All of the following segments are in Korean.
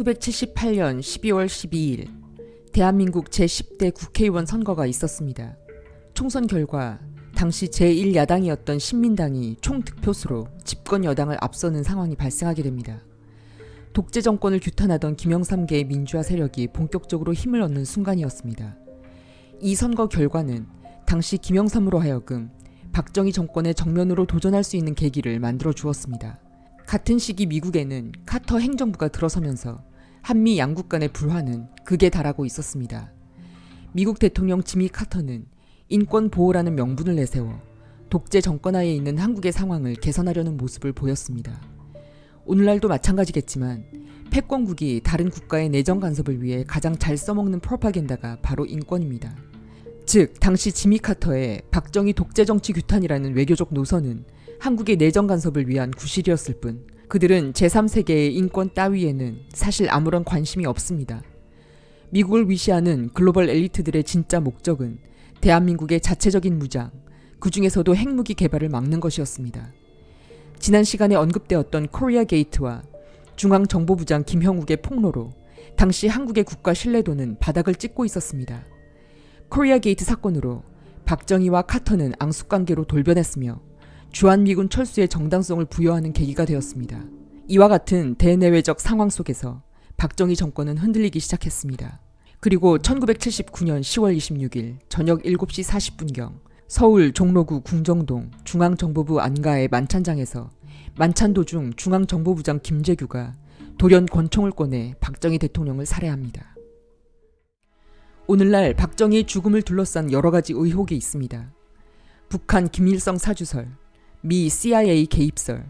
(1978년 12월 12일) 대한민국 제10대 국회의원 선거가 있었습니다. 총선 결과 당시 제1야당이었던 신민당이 총득표수로 집권 여당을 앞서는 상황이 발생하게 됩니다. 독재 정권을 규탄하던 김영삼계의 민주화 세력이 본격적으로 힘을 얻는 순간이었습니다. 이 선거 결과는 당시 김영삼으로 하여금 박정희 정권에 정면으로 도전할 수 있는 계기를 만들어 주었습니다. 같은 시기 미국에는 카터 행정부가 들어서면서 한미 양국 간의 불화는 극에 달하고 있었습니다. 미국 대통령 지미 카터는 인권 보호라는 명분을 내세워 독재 정권하에 있는 한국의 상황을 개선하려는 모습을 보였습니다. 오늘날도 마찬가지겠지만 패권국이 다른 국가의 내정 간섭을 위해 가장 잘 써먹는 프로파간다가 바로 인권입니다. 즉 당시 지미 카터의 박정희 독재 정치 규탄이라는 외교적 노선은 한국의 내정 간섭을 위한 구실이었을 뿐 그들은 제3세계의 인권 따위에는 사실 아무런 관심이 없습니다. 미국을 위시하는 글로벌 엘리트들의 진짜 목적은 대한민국의 자체적인 무장, 그 중에서도 핵무기 개발을 막는 것이었습니다. 지난 시간에 언급되었던 코리아 게이트와 중앙정보부장 김형욱의 폭로로 당시 한국의 국가 신뢰도는 바닥을 찍고 있었습니다. 코리아 게이트 사건으로 박정희와 카터는 앙숙관계로 돌변했으며 주한미군 철수의 정당성을 부여하는 계기가 되었습니다. 이와 같은 대내외적 상황 속에서 박정희 정권은 흔들리기 시작했습니다. 그리고 1979년 10월 26일 저녁 7시 40분경 서울 종로구 궁정동 중앙정보부 안가의 만찬장에서 만찬 도중 중앙정보부장 김재규가 돌연 권총을 꺼내 박정희 대통령을 살해합니다. 오늘날 박정희의 죽음을 둘러싼 여러 가지 의혹이 있습니다. 북한 김일성 사주설, 미 CIA 개입설,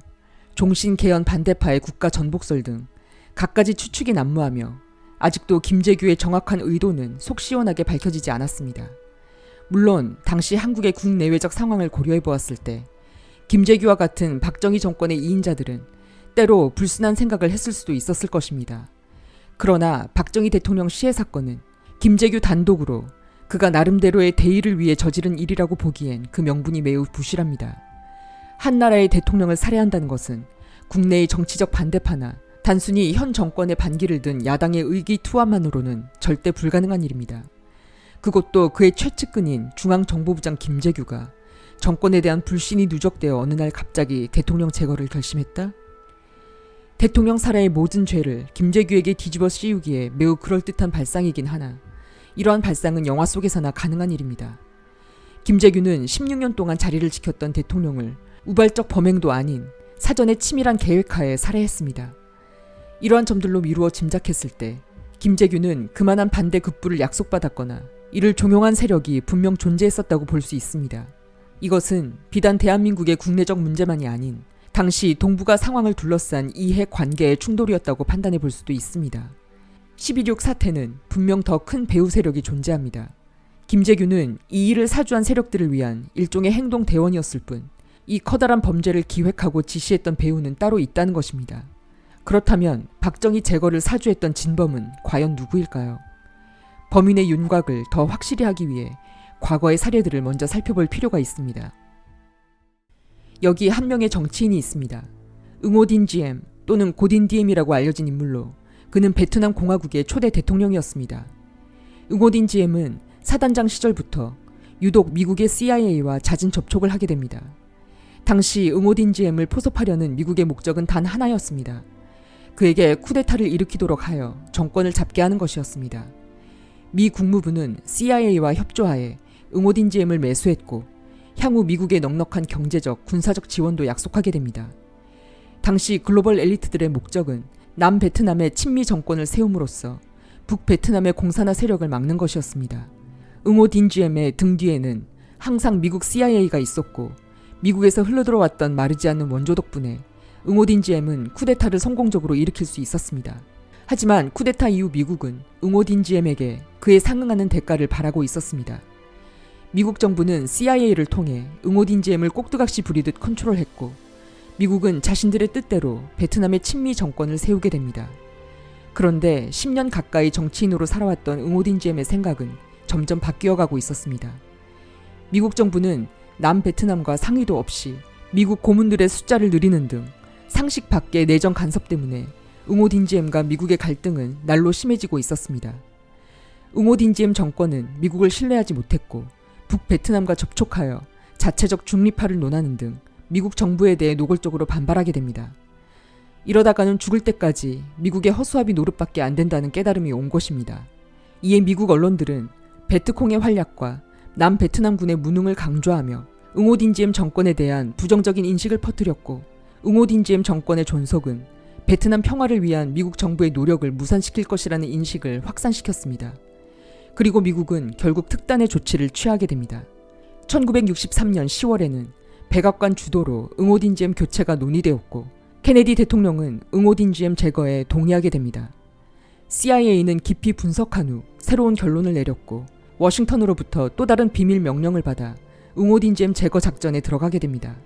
종신개헌 반대파의 국가 전복설 등 갖가지 추측이 난무하며 아직도 김재규의 정확한 의도는 속 시원하게 밝혀지지 않았습니다. 물론 당시 한국의 국내외적 상황을 고려해 보았을 때 김재규와 같은 박정희 정권의 2인자들은 때로 불순한 생각을 했을 수도 있었을 것입니다. 그러나 박정희 대통령 시해 사건은 김재규 단독으로 그가 나름대로의 대의를 위해 저지른 일이라고 보기엔 그 명분이 매우 부실합니다. 한 나라의 대통령을 살해한다는 것은 국내의 정치적 반대파나 단순히 현 정권의 반기를 든 야당의 의기투합만으로는 절대 불가능한 일입니다. 그것도 그의 최측근인 중앙정보부장 김재규가 정권에 대한 불신이 누적되어 어느 날 갑자기 대통령 제거를 결심했다? 대통령 살해의 모든 죄를 김재규에게 뒤집어 씌우기에 매우 그럴듯한 발상이긴 하나 이러한 발상은 영화 속에서나 가능한 일입니다. 김재규는 16년 동안 자리를 지켰던 대통령을 우발적 범행도 아닌 사전에 치밀한 계획하에 살해했습니다. 이러한 점들로 미루어 짐작했을 때 김재규는 그만한 반대 급부를 약속받았거나 이를 종용한 세력이 분명 존재했었다고 볼 수 있습니다. 이것은 비단 대한민국의 국내적 문제만이 아닌 당시 동북아 상황을 둘러싼 이해 관계의 충돌이었다고 판단해 볼 수도 있습니다. 12.6 사태는 분명 더 큰 배후 세력이 존재합니다. 김재규는 이 일을 사주한 세력들을 위한 일종의 행동 대원이었을 뿐 이 커다란 범죄를 기획하고 지시했던 배후는 따로 있다는 것입니다. 그렇다면 박정희 제거를 사주했던 진범은 과연 누구일까요? 범인의 윤곽을 더 확실히 하기 위해 과거의 사례들을 먼저 살펴볼 필요가 있습니다. 여기 한 명의 정치인이 있습니다. 응오딘 GM 또는 고딘 DM이라고 알려진 인물로 그는 베트남 공화국의 초대 대통령이었습니다. 응오딘 GM은 사단장 시절부터 유독 미국의 CIA와 잦은 접촉을 하게 됩니다. 당시 응오딘 GM을 포섭하려는 미국의 목적은 단 하나였습니다. 그에게 쿠데타를 일으키도록 하여 정권을 잡게 하는 것이었습니다. 미 국무부는 CIA와 협조하에 응오딘 GM을 매수했고 향후 미국의 넉넉한 경제적, 군사적 지원도 약속하게 됩니다. 당시 글로벌 엘리트들의 목적은 남베트남의 친미 정권을 세움으로써 북베트남의 공산화 세력을 막는 것이었습니다. 응오딘 GM의 등 뒤에는 항상 미국 CIA가 있었고 미국에서 흘러들어왔던 마르지 않는 원조 덕분에 응오딘 GM은 쿠데타를 성공적으로 일으킬 수 있었습니다. 하지만 쿠데타 이후 미국은 응오딘 GM에게 그에 상응하는 대가를 바라고 있었습니다. 미국 정부는 CIA를 통해 응오딘 GM을 꼭두각시 부리듯 컨트롤했고 미국은 자신들의 뜻대로 베트남의 친미 정권을 세우게 됩니다. 그런데 10년 가까이 정치인으로 살아왔던 응호딘지엠의 생각은 점점 바뀌어가고 있었습니다. 미국 정부는 남베트남과 상의도 없이 미국 고문들의 숫자를 늘리는 등 상식 밖의 내정 간섭 때문에 응호딘지엠과 미국의 갈등은 날로 심해지고 있었습니다. 응호딘지엠 정권은 미국을 신뢰하지 못했고 북베트남과 접촉하여 자체적 중립화를 논하는 등 미국 정부에 대해 노골적으로 반발하게 됩니다. 이러다가는 죽을 때까지 미국의 허수아비 노릇밖에 안 된다는 깨달음이 온 것입니다. 이에 미국 언론들은 베트콩의 활약과 남베트남군의 무능을 강조하며 응호딘지엠 정권에 대한 부정적인 인식을 퍼뜨렸고 응호딘지엠 정권의 존속은 베트남 평화를 위한 미국 정부의 노력을 무산시킬 것이라는 인식을 확산시켰습니다. 그리고 미국은 결국 특단의 조치를 취하게 됩니다. 1963년 10월에는 백악관 주도로 응호딘지엠 교체가 논의되었고 케네디 대통령은 응호딘지엠 제거에 동의하게 됩니다. CIA는 깊이 분석한 후 새로운 결론을 내렸고 워싱턴으로부터 또 다른 비밀 명령을 받아 응호딘지엠 제거 작전에 들어가게 됩니다.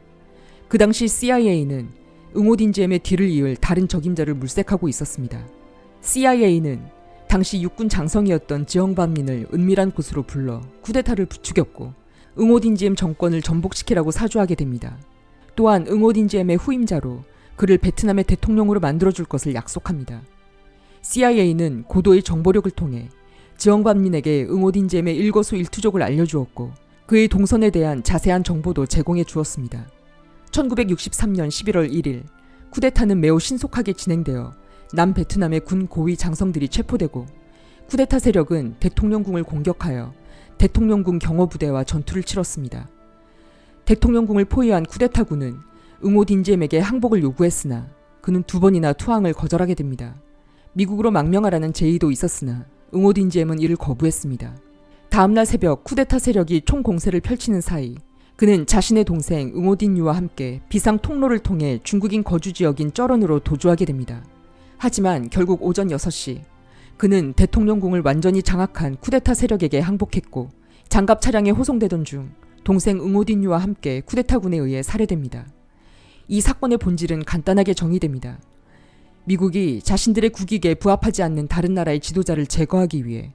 그 당시 CIA는 응호딘지엠의 뒤를 이을 다른 적임자를 물색하고 있었습니다. CIA는 당시 육군 장성이었던 지엉반민을 은밀한 곳으로 불러 쿠데타를 부추겼고 응호딘지엠 정권을 전복시키라고 사주하게 됩니다. 또한 응호딘지엠의 후임자로 그를 베트남의 대통령으로 만들어줄 것을 약속합니다. CIA는 고도의 정보력을 통해 지엉반민에게 응호딘지엠의 일거수일투족을 알려주었고 그의 동선에 대한 자세한 정보도 제공해 주었습니다. 1963년 11월 1일 쿠데타는 매우 신속하게 진행되어 남베트남의 군 고위 장성들이 체포되고 쿠데타 세력은 대통령궁을 공격하여 대통령궁 경호부대와 전투를 치렀습니다. 대통령궁을 포위한 쿠데타군은 응호딘지엠에게 항복을 요구했으나 그는 2번이나 투항을 거절하게 됩니다. 미국으로 망명하라는 제의도 있었으나 응호딘지엠은 이를 거부했습니다. 다음날 새벽 쿠데타 세력이 총공세를 펼치는 사이 그는 자신의 동생 응호딘유와 함께 비상 통로를 통해 중국인 거주지역인 쩌런으로 도주하게 됩니다. 하지만 결국 오전 6시 그는 대통령궁을 완전히 장악한 쿠데타 세력에게 항복했고 장갑 차량에 호송되던 중 동생 응호딘유와 함께 쿠데타군에 의해 살해됩니다. 이 사건의 본질은 간단하게 정의됩니다. 미국이 자신들의 국익에 부합하지 않는 다른 나라의 지도자를 제거하기 위해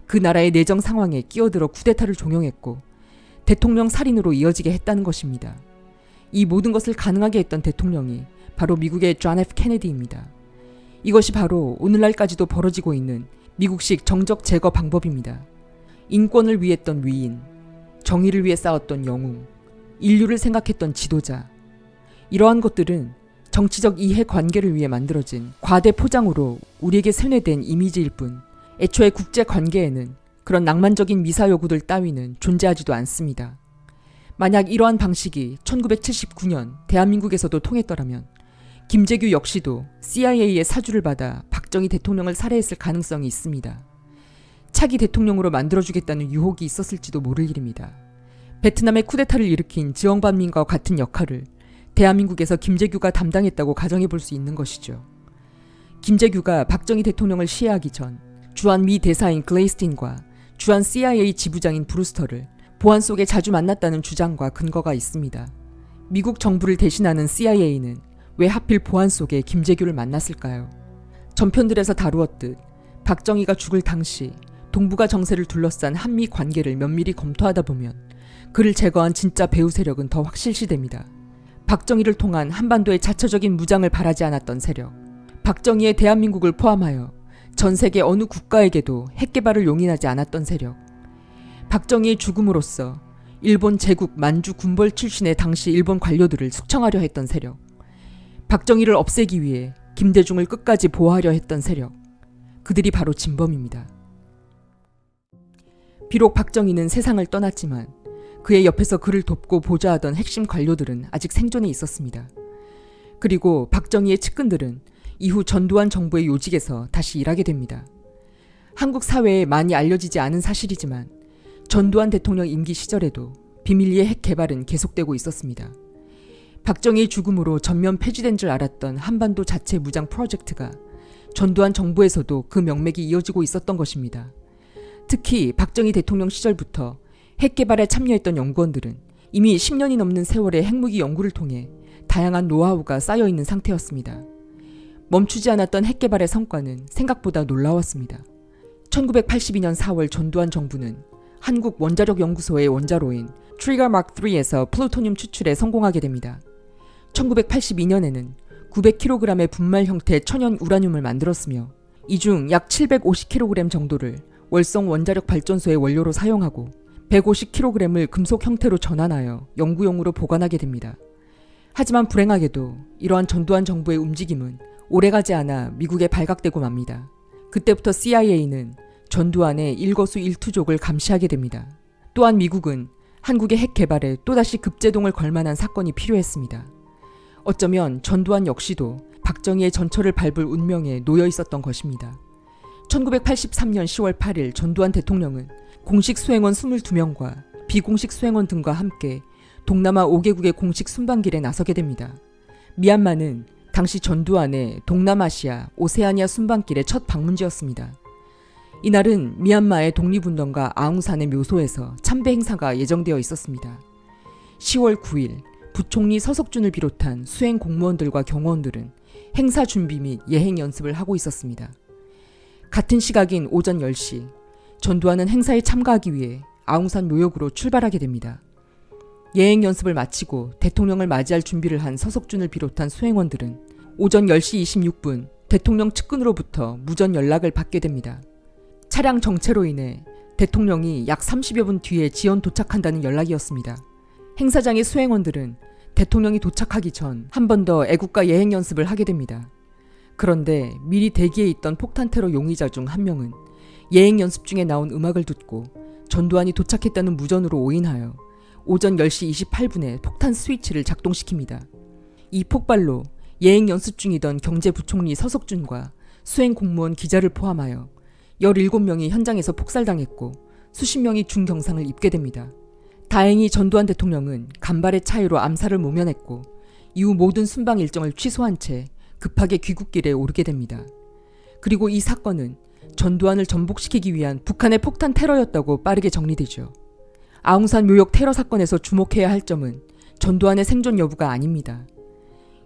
그 나라의 내정 상황에 끼어들어 쿠데타를 종용했고 대통령 살인으로 이어지게 했다는 것입니다. 이 모든 것을 가능하게 했던 대통령이 바로 미국의 존 F. 케네디입니다. 이것이 바로 오늘날까지도 벌어지고 있는 미국식 정적 제거 방법입니다. 인권을 위했던 위인, 정의를 위해 싸웠던 영웅, 인류를 생각했던 지도자. 이러한 것들은 정치적 이해관계를 위해 만들어진 과대 포장으로 우리에게 세뇌된 이미지일 뿐 애초에 국제관계에는 그런 낭만적인 미사여구들 따위는 존재하지도 않습니다. 만약 이러한 방식이 1979년 대한민국에서도 통했더라면 김재규 역시도 CIA의 사주를 받아 박정희 대통령을 살해했을 가능성이 있습니다. 차기 대통령으로 만들어주겠다는 유혹이 있었을지도 모를 일입니다. 베트남의 쿠데타를 일으킨 지엉반민과 같은 역할을 대한민국에서 김재규가 담당했다고 가정해 볼 수 있는 것이죠. 김재규가 박정희 대통령을 시해하기 전 주한 미 대사인 글레이스틴과 주한 CIA 지부장인 브루스터를 보안 속에 자주 만났다는 주장과 근거가 있습니다. 미국 정부를 대신하는 CIA는 왜 하필 보안 속에 김재규를 만났을까요? 전편들에서 다루었듯 박정희가 죽을 당시 동북아 정세를 둘러싼 한미 관계를 면밀히 검토하다 보면 그를 제거한 진짜 배후 세력은 더 확실시됩니다. 박정희를 통한 한반도의 자처적인 무장을 바라지 않았던 세력, 박정희의 대한민국을 포함하여 전 세계 어느 국가에게도 핵 개발을 용인하지 않았던 세력, 박정희의 죽음으로써 일본 제국 만주 군벌 출신의 당시 일본 관료들을 숙청하려 했던 세력, 박정희를 없애기 위해 김대중을 끝까지 보호하려 했던 세력, 그들이 바로 진범입니다. 비록 박정희는 세상을 떠났지만 그의 옆에서 그를 돕고 보좌하던 핵심 관료들은 아직 생존해 있었습니다. 그리고 박정희의 측근들은 이후 전두환 정부의 요직에서 다시 일하게 됩니다. 한국 사회에 많이 알려지지 않은 사실이지만 전두환 대통령 임기 시절에도 비밀리에 핵 개발은 계속되고 있었습니다. 박정희의 죽음으로 전면 폐지된 줄 알았던 한반도 자체 무장 프로젝트가 전두환 정부에서도 그 명맥이 이어지고 있었던 것입니다. 특히 박정희 대통령 시절부터 핵 개발에 참여했던 연구원들은 이미 10년이 넘는 세월의 핵무기 연구를 통해 다양한 노하우가 쌓여 있는 상태였습니다. 멈추지 않았던 핵 개발의 성과는 생각보다 놀라웠습니다. 1982년 4월 전두환 정부는 한국 원자력 연구소의 원자로인 트리거 마크 3에서 플루토늄 추출에 성공하게 됩니다. 1982년에는 900kg의 분말 형태 천연 우라늄을 만들었으며 이 중 약 750kg 정도를 월성 원자력 발전소의 원료로 사용하고 150kg을 금속 형태로 전환하여 연구용으로 보관하게 됩니다. 하지만 불행하게도 이러한 전두환 정부의 움직임은 오래가지 않아 미국에 발각되고 맙니다. 그때부터 CIA는 전두환의 일거수일투족을 감시하게 됩니다. 또한 미국은 한국의 핵 개발에 또다시 급제동을 걸 만한 사건이 필요했습니다. 어쩌면 전두환 역시도 박정희의 전철을 밟을 운명에 놓여 있었던 것입니다. 1983년 10월 8일 전두환 대통령은 공식 수행원 22명과 비공식 수행원 등과 함께 동남아 5개국의 공식 순방길에 나서게 됩니다. 미얀마는 당시 전두환의 동남아시아, 오세아니아 순방길의 첫 방문지였습니다. 이날은 미얀마의 독립운동가 아웅산의 묘소에서 참배 행사가 예정되어 있었습니다. 10월 9일 부총리 서석준을 비롯한 수행 공무원들과 경호원들은 행사 준비 및 예행 연습을 하고 있었습니다. 같은 시각인 오전 10시 전두환은 행사에 참가하기 위해 아웅산 묘역으로 출발하게 됩니다. 예행 연습을 마치고 대통령을 맞이할 준비를 한 서석준을 비롯한 수행원들은 오전 10시 26분 대통령 측근으로부터 무전 연락을 받게 됩니다. 차량 정체로 인해 대통령이 약 30여 분 뒤에 지연 도착한다는 연락이었습니다. 행사장의 수행원들은 대통령이 도착하기 전 한 번 더 애국가 예행 연습을 하게 됩니다. 그런데 미리 대기에 있던 폭탄 테러 용의자 중 한 명은 예행 연습 중에 나온 음악을 듣고 전두환이 도착했다는 무전으로 오인하여 오전 10시 28분에 폭탄 스위치를 작동시킵니다. 이 폭발로 예행 연습 중이던 경제부총리 서석준과 수행 공무원 기자를 포함하여 17명이 현장에서 폭살당했고 수십 명이 중경상을 입게 됩니다. 다행히 전두환 대통령은 간발의 차이로 암살을 모면했고 이후 모든 순방 일정을 취소한 채 급하게 귀국길에 오르게 됩니다. 그리고 이 사건은 전두환을 전복시키기 위한 북한의 폭탄 테러였다고 빠르게 정리되죠. 아웅산 묘역 테러 사건에서 주목해야 할 점은 전두환의 생존 여부가 아닙니다.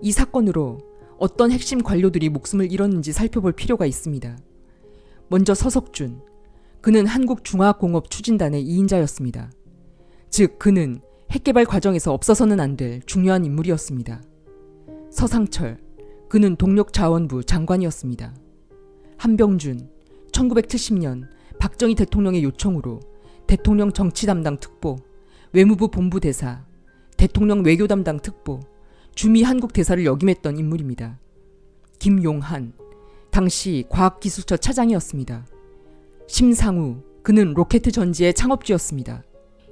이 사건으로 어떤 핵심 관료들이 목숨을 잃었는지 살펴볼 필요가 있습니다. 먼저 서석준, 그는 한국중화공업 추진단의 2인자였습니다. 즉 그는 핵개발 과정에서 없어서는 안 될 중요한 인물이었습니다. 서상철, 그는 동력자원부 장관이었습니다. 한병준, 1970년 박정희 대통령의 요청으로 대통령 정치 담당 특보, 외무부 본부대사, 대통령 외교 담당 특보, 주미 한국 대사를 역임했던 인물입니다. 김용한, 당시 과학기술처 차장이었습니다. 심상우, 그는 로켓 전지의 창업주였습니다.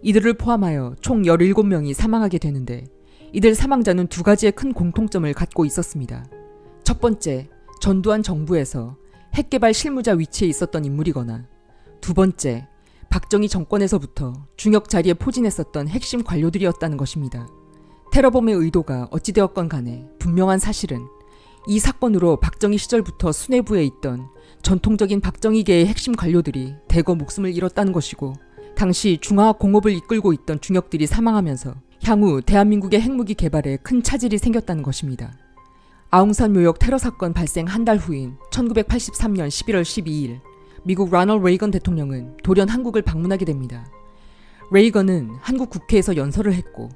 이들을 포함하여 총 17명이 사망하게 되는데 이들 사망자는 두 가지의 큰 공통점을 갖고 있었습니다. 첫 번째, 전두환 정부에서 핵개발 실무자 위치에 있었던 인물이거나 두 번째, 박정희 정권에서부터 중역 자리에 포진했었던 핵심 관료들이었다는 것입니다. 테러범의 의도가 어찌되었건 간에 분명한 사실은 이 사건으로 박정희 시절부터 수뇌부에 있던 전통적인 박정희계의 핵심 관료들이 대거 목숨을 잃었다는 것이고 당시 중화공업을 이끌고 있던 중역들이 사망하면서 향후 대한민국의 핵무기 개발에 큰 차질이 생겼다는 것입니다. 아웅산 묘역 테러 사건 발생 한 달 후인 1983년 11월 12일 미국 로널드 레이건 대통령은 돌연 한국을 방문하게 됩니다. 레이건은 한국 국회에서 연설을 했고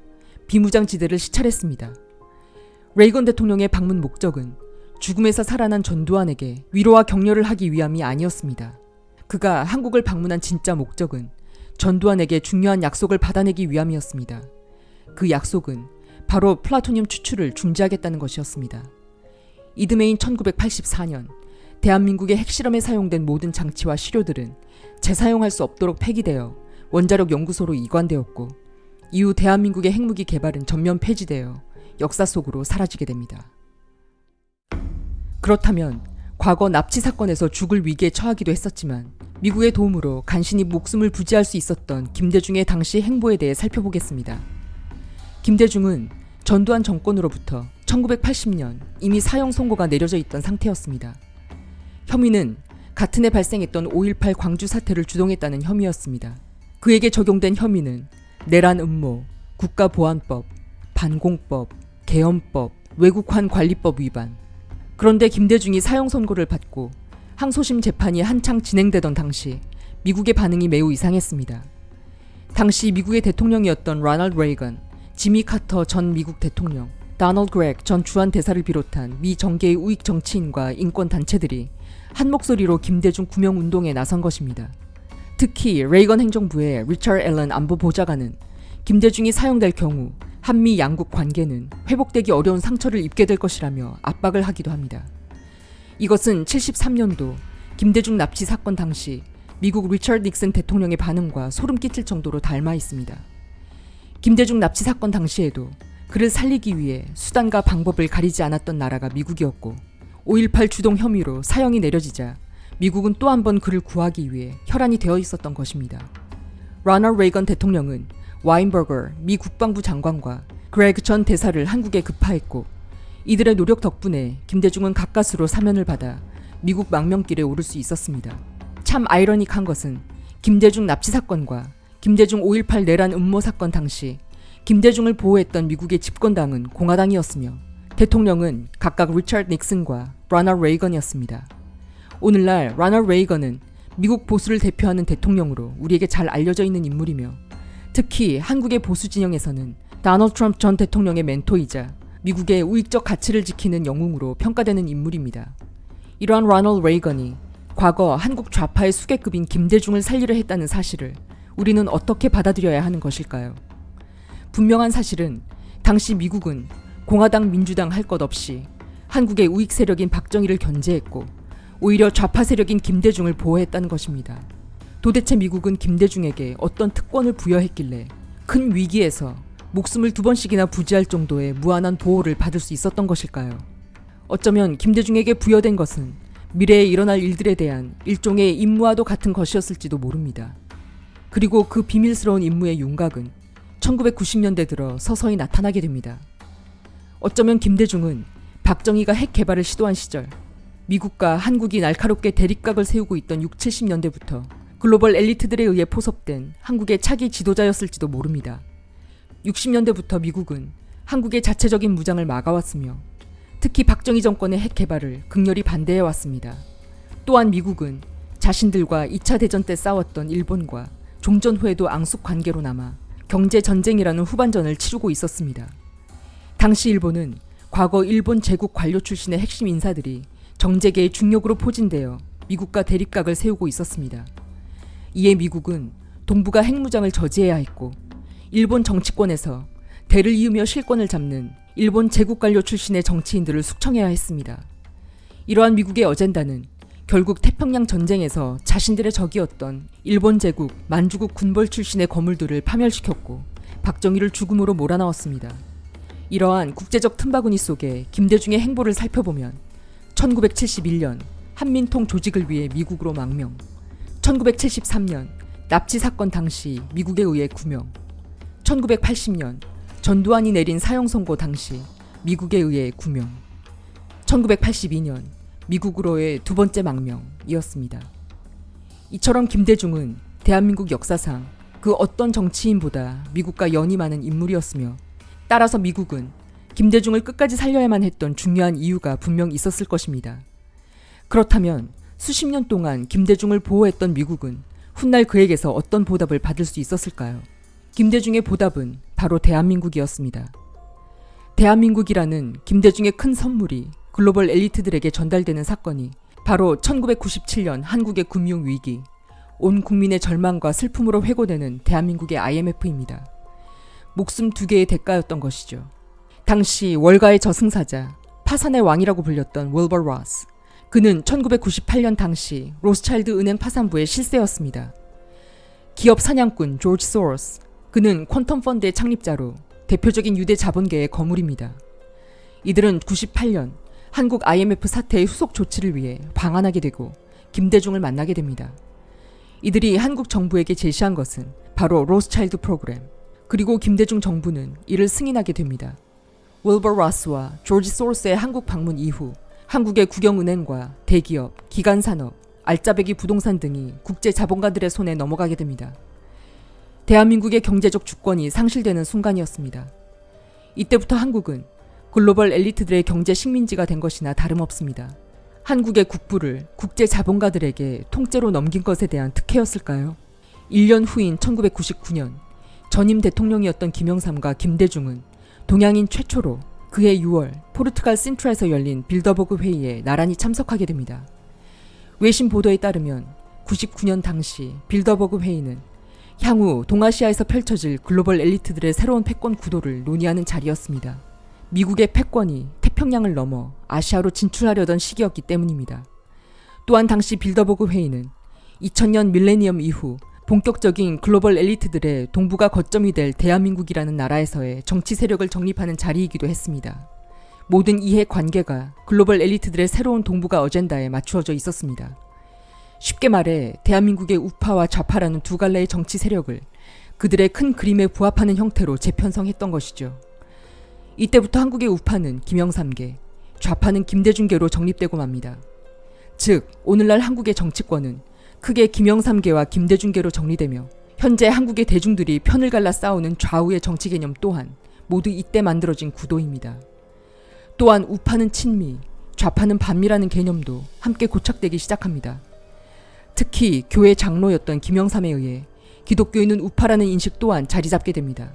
비무장지대를 시찰했습니다. 레이건 대통령의 방문 목적은 죽음에서 살아난 전두환에게 위로와 격려를 하기 위함이 아니었습니다. 그가 한국을 방문한 진짜 목적은 전두환에게 중요한 약속을 받아내기 위함이었습니다. 그 약속은 바로 플루토늄 추출을 중지하겠다는 것이었습니다. 이듬해인 1984년 대한민국의 핵실험에 사용된 모든 장치와 시료들은 재사용할 수 없도록 폐기되어 원자력 연구소로 이관되었고 이후 대한민국의 핵무기 개발은 전면 폐지되어 역사 속으로 사라지게 됩니다. 그렇다면 과거 납치 사건에서 죽을 위기에 처하기도 했었지만 미국의 도움으로 간신히 목숨을 부지할 수 있었던 김대중의 당시 행보에 대해 살펴보겠습니다. 김대중은 전두환 정권으로부터 1980년 이미 사형 선고가 내려져 있던 상태였습니다. 혐의는 같은 해 발생했던 5.18 광주 사태를 주동했다는 혐의였습니다. 그에게 적용된 혐의는 내란 음모, 국가보안법, 반공법, 계엄법, 외국환 관리법 위반. 그런데 김대중이 사형 선고를 받고 항소심 재판이 한창 진행되던 당시 미국의 반응이 매우 이상했습니다. 당시 미국의 대통령이었던 로널드 레이건, 지미 카터 전 미국 대통령, 도널드 그렉 전 주한 대사를 비롯한 미 정계의 우익 정치인과 인권 단체들이 한 목소리로 김대중 구명 운동에 나선 것입니다. 특히 레이건 행정부의 리처드 앨런 안보 보좌관은 김대중이 사형될 경우 한미 양국 관계는 회복되기 어려운 상처를 입게 될 것이라며 압박을 하기도 합니다. 이것은 73년도 김대중 납치 사건 당시 미국 리처드 닉슨 대통령의 반응과 소름 끼칠 정도로 닮아 있습니다. 김대중 납치 사건 당시에도 그를 살리기 위해 수단과 방법을 가리지 않았던 나라가 미국이었고 5.18 주동 혐의로 사형이 내려지자 미국은 또 한 번 그를 구하기 위해 혈안이 되어 있었던 것입니다. 로널드 레이건 대통령은 와인버거 미 국방부 장관과 그레그 전 대사를 한국에 급파했고 이들의 노력 덕분에 김대중은 가까스로 사면을 받아 미국 망명길에 오를 수 있었습니다. 참 아이러닉한 것은 김대중 납치 사건과 김대중 5.18 내란 음모 사건 당시 김대중을 보호했던 미국의 집권당은 공화당이었으며 대통령은 각각 리처드 닉슨과 로널드 레이건이었습니다. 오늘날 로널드 레이건은 미국 보수를 대표하는 대통령으로 우리에게 잘 알려져 있는 인물이며 특히 한국의 보수 진영에서는 도널드 트럼프 전 대통령의 멘토이자 미국의 우익적 가치를 지키는 영웅으로 평가되는 인물입니다. 이러한 로널드 레이건이 과거 한국 좌파의 수계급인 김대중을 살리려 했다는 사실을 우리는 어떻게 받아들여야 하는 것일까요? 분명한 사실은 당시 미국은 공화당 민주당 할 것 없이 한국의 우익 세력인 박정희를 견제했고 오히려 좌파 세력인 김대중을 보호했다는 것입니다. 도대체 미국은 김대중에게 어떤 특권을 부여했길래 큰 위기에서 목숨을 2번씩이나 부지할 정도의 무한한 보호를 받을 수 있었던 것일까요? 어쩌면 김대중에게 부여된 것은 미래에 일어날 일들에 대한 일종의 임무와도 같은 것이었을지도 모릅니다. 그리고 그 비밀스러운 임무의 윤곽은 1990년대 들어 서서히 나타나게 됩니다. 어쩌면 김대중은 박정희가 핵 개발을 시도한 시절 미국과 한국이 날카롭게 대립각을 세우고 있던 60, 70년대부터 글로벌 엘리트들에 의해 포섭된 한국의 차기 지도자였을지도 모릅니다. 60년대부터 미국은 한국의 자체적인 무장을 막아왔으며 특히 박정희 정권의 핵 개발을 극렬히 반대해왔습니다. 또한 미국은 자신들과 2차 대전 때 싸웠던 일본과 종전 후에도 앙숙 관계로 남아 경제전쟁이라는 후반전을 치르고 있었습니다. 당시 일본은 과거 일본 제국 관료 출신의 핵심 인사들이 정재계의 중력으로 포진되어 미국과 대립각을 세우고 있었습니다. 이에 미국은 동북아 핵무장을 저지해야 했고 일본 정치권에서 대를 이으며 실권을 잡는 일본 제국 관료 출신의 정치인들을 숙청해야 했습니다. 이러한 미국의 어젠다는 결국 태평양 전쟁에서 자신들의 적이었던 일본 제국, 만주국 군벌 출신의 거물들을 파멸시켰고 박정희를 죽음으로 몰아넣었습니다. 이러한 국제적 틈바구니 속에 김대중의 행보를 살펴보면 1971년 한민통 조직을 위해 미국으로 망명, 1973년 납치 사건 당시 미국에 의해 구명, 1980년 전두환이 내린 사형 선고 당시 미국에 의해 구명, 1982년 미국으로의 2번째 망명이었습니다. 이처럼 김대중은 대한민국 역사상 그 어떤 정치인보다 미국과 연이 많은 인물이었으며 따라서 미국은 김대중을 끝까지 살려야만 했던 중요한 이유가 분명 있었을 것입니다. 그렇다면 수십 년 동안 김대중을 보호했던 미국은 훗날 그에게서 어떤 보답을 받을 수 있었을까요? 김대중의 보답은 바로 대한민국이었습니다. 대한민국이라는 김대중의 큰 선물이 글로벌 엘리트들에게 전달되는 사건이 바로 1997년 한국의 금융위기, 온 국민의 절망과 슬픔으로 회고되는 대한민국의 IMF입니다. 목숨 2개의 대가였던 것이죠. 당시 월가의 저승사자, 파산의 왕이라고 불렸던 윌버 로스. 그는 1998년 당시 로스차일드 은행 파산부의 실세였습니다. 기업 사냥꾼 조지 소로스. 그는 퀀텀 펀드의 창립자로 대표적인 유대 자본계의 거물입니다. 이들은 98년 한국 IMF 사태의 후속 조치를 위해 방한하게 되고 김대중을 만나게 됩니다. 이들이 한국 정부에게 제시한 것은 바로 로스차일드 프로그램, 그리고 김대중 정부는 이를 승인하게 됩니다. 윌버 로스와 조지 소로스의 한국 방문 이후 한국의 국영은행과 대기업, 기간산업, 알짜배기 부동산 등이 국제 자본가들의 손에 넘어가게 됩니다. 대한민국의 경제적 주권이 상실되는 순간이었습니다. 이때부터 한국은 글로벌 엘리트들의 경제 식민지가 된 것이나 다름없습니다. 한국의 국부를 국제 자본가들에게 통째로 넘긴 것에 대한 특혜였을까요? 1년 후인 1999년 전임 대통령이었던 김영삼과 김대중은 동양인 최초로 그해 6월 포르투갈 신트라에서 열린 빌더버그 회의에 나란히 참석하게 됩니다. 외신 보도에 따르면 99년 당시 빌더버그 회의는 향후 동아시아에서 펼쳐질 글로벌 엘리트들의 새로운 패권 구도를 논의하는 자리였습니다. 미국의 패권이 태평양을 넘어 아시아로 진출하려던 시기였기 때문입니다. 또한 당시 빌더버그 회의는 2000년 밀레니엄 이후 본격적인 글로벌 엘리트들의 동북아 거점이 될 대한민국이라는 나라에서의 정치 세력을 정립하는 자리이기도 했습니다. 모든 이해 관계가 글로벌 엘리트들의 새로운 동북아 어젠다에 맞추어져 있었습니다. 쉽게 말해 대한민국의 우파와 좌파라는 두 갈래의 정치 세력을 그들의 큰 그림에 부합하는 형태로 재편성했던 것이죠. 이때부터 한국의 우파는 김영삼계, 좌파는 김대중계로 정립되고 맙니다. 즉 오늘날 한국의 정치권은 크게 김영삼계와 김대중계로 정리되며 현재 한국의 대중들이 편을 갈라 싸우는 좌우의 정치 개념 또한 모두 이때 만들어진 구도입니다. 또한 우파는 친미, 좌파는 반미라는 개념도 함께 고착되기 시작합니다. 특히 교회 장로였던 김영삼에 의해 기독교인은 우파라는 인식 또한 자리 잡게 됩니다.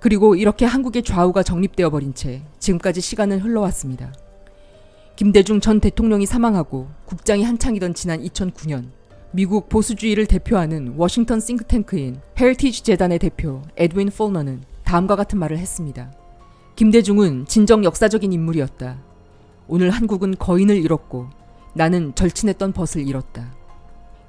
그리고 이렇게 한국의 좌우가 정립되어 버린 채 지금까지 시간은 흘러왔습니다. 김대중 전 대통령이 사망하고 국장이 한창이던 지난 2009년 미국 보수주의를 대표하는 워싱턴 싱크탱크인 헤리티지 재단의 대표 에드윈 폴너는 다음과 같은 말을 했습니다. 김대중은 진정 역사적인 인물이었다. 오늘 한국은 거인을 잃었고 나는 절친했던 벗을 잃었다.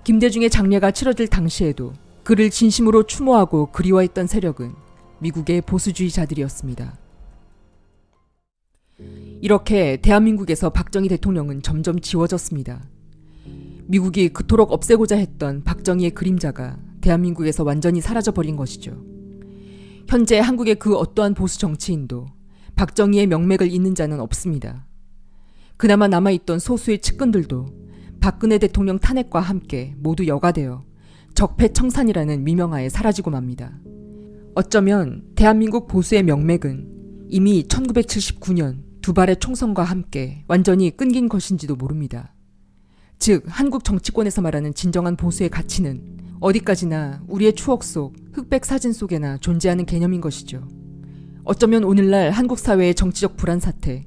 김대중의 장례가 치러질 당시에도 그를 진심으로 추모하고 그리워했던 세력은 미국의 보수주의자들이었습니다. 이렇게 대한민국에서 박정희 대통령은 점점 지워졌습니다. 미국이 그토록 없애고자 했던 박정희의 그림자가 대한민국에서 완전히 사라져버린 것이죠. 현재 한국의 그 어떠한 보수 정치인도 박정희의 명맥을 잇는 자는 없습니다. 그나마 남아있던 소수의 측근들도 박근혜 대통령 탄핵과 함께 모두 여가되어 적폐청산이라는 미명하에 사라지고 맙니다. 어쩌면 대한민국 보수의 명맥은 이미 1979년 두 발의 총선과 함께 완전히 끊긴 것인지도 모릅니다. 즉 한국 정치권에서 말하는 진정한 보수의 가치는 어디까지나 우리의 추억 속 흑백 사진 속에나 존재하는 개념인 것이죠. 어쩌면 오늘날 한국 사회의 정치적 불안 사태,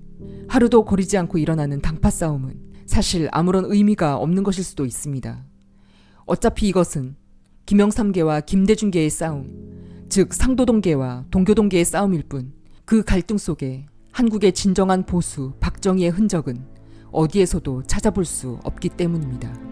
하루도 거리지 않고 일어나는 당파 싸움은 사실 아무런 의미가 없는 것일 수도 있습니다. 어차피 이것은 김영삼계와 김대중계의 싸움, 즉 상도동계와 동교동계의 싸움일 뿐 그 갈등 속에 한국의 진정한 보수 박정희의 흔적은 어디에서도 찾아볼 수 없기 때문입니다.